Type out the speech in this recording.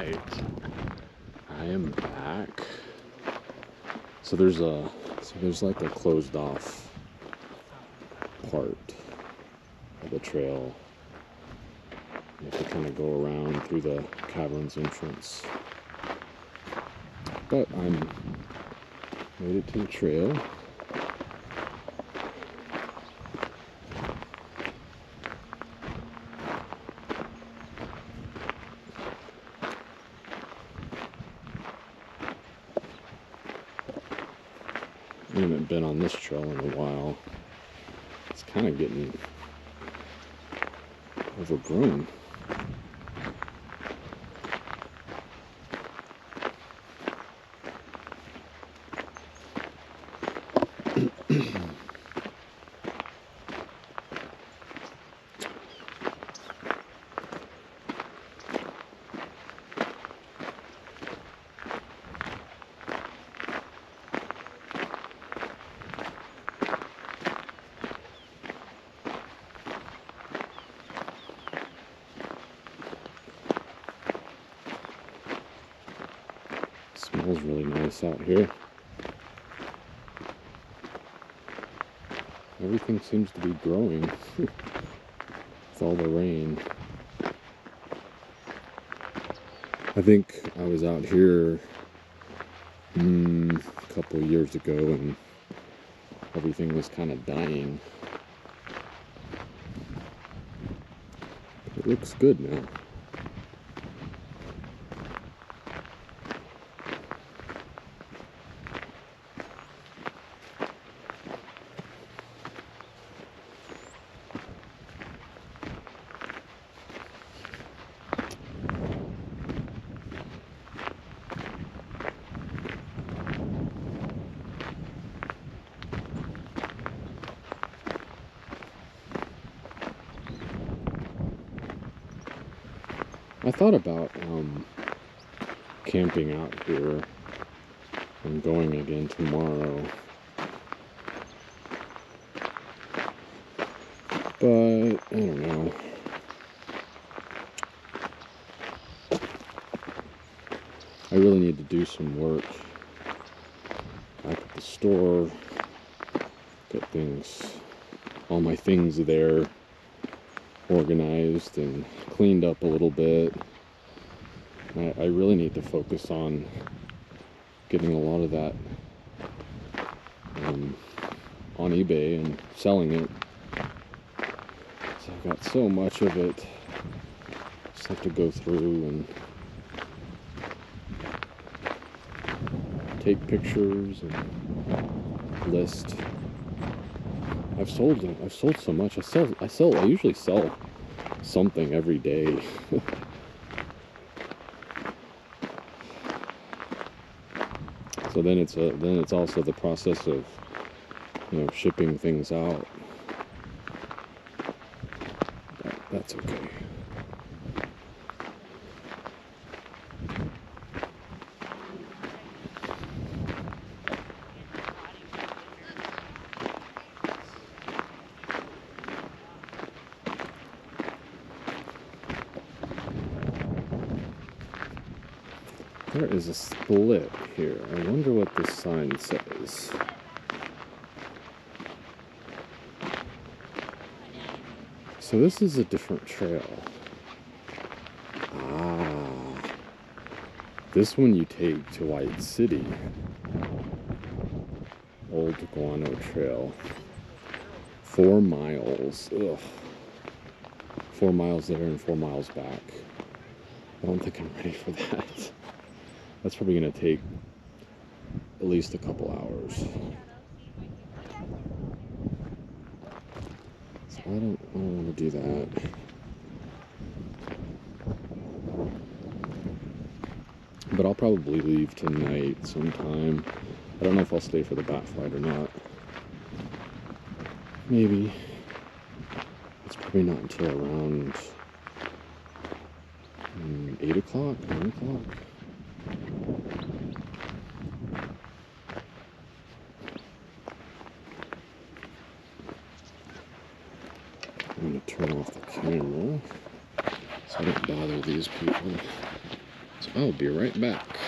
right, I am back. So there's like a closed off part of the trail. You have to kind of go around through the Caverns entrance. But I'm made it to the trail. I haven't been on this trail in a while. It's kind of getting overgrown. Smells really nice out here. Everything seems to be growing with all the rain. I think I was out here a couple of years ago and everything was kind of dying. It looks good now. I thought about camping out here and going again tomorrow, but I don't know. I really need to do some work back at the store, get all my things there organized and cleaned up a little bit. I really need to focus on getting a lot of that on eBay and selling it. So I've got so much of it. Just have to go through and take pictures and list. I've sold so much. I usually sell something every day. So then it's also the process of, shipping things out. But that's okay. There is a split here. I wonder what this sign says. So this is a different trail. This one you take to White City. Old Guano Trail. 4 miles. Ugh. 4 miles there and 4 miles back. I don't think I'm ready for that. That's probably going to take at least a couple hours. So I don't want to do that. But I'll probably leave tonight sometime. I don't know if I'll stay for the bat flight or not. Maybe. It's probably not until around 8 o'clock, 9 o'clock. I'm going to turn off the camera so I don't bother these people. So I'll be right back.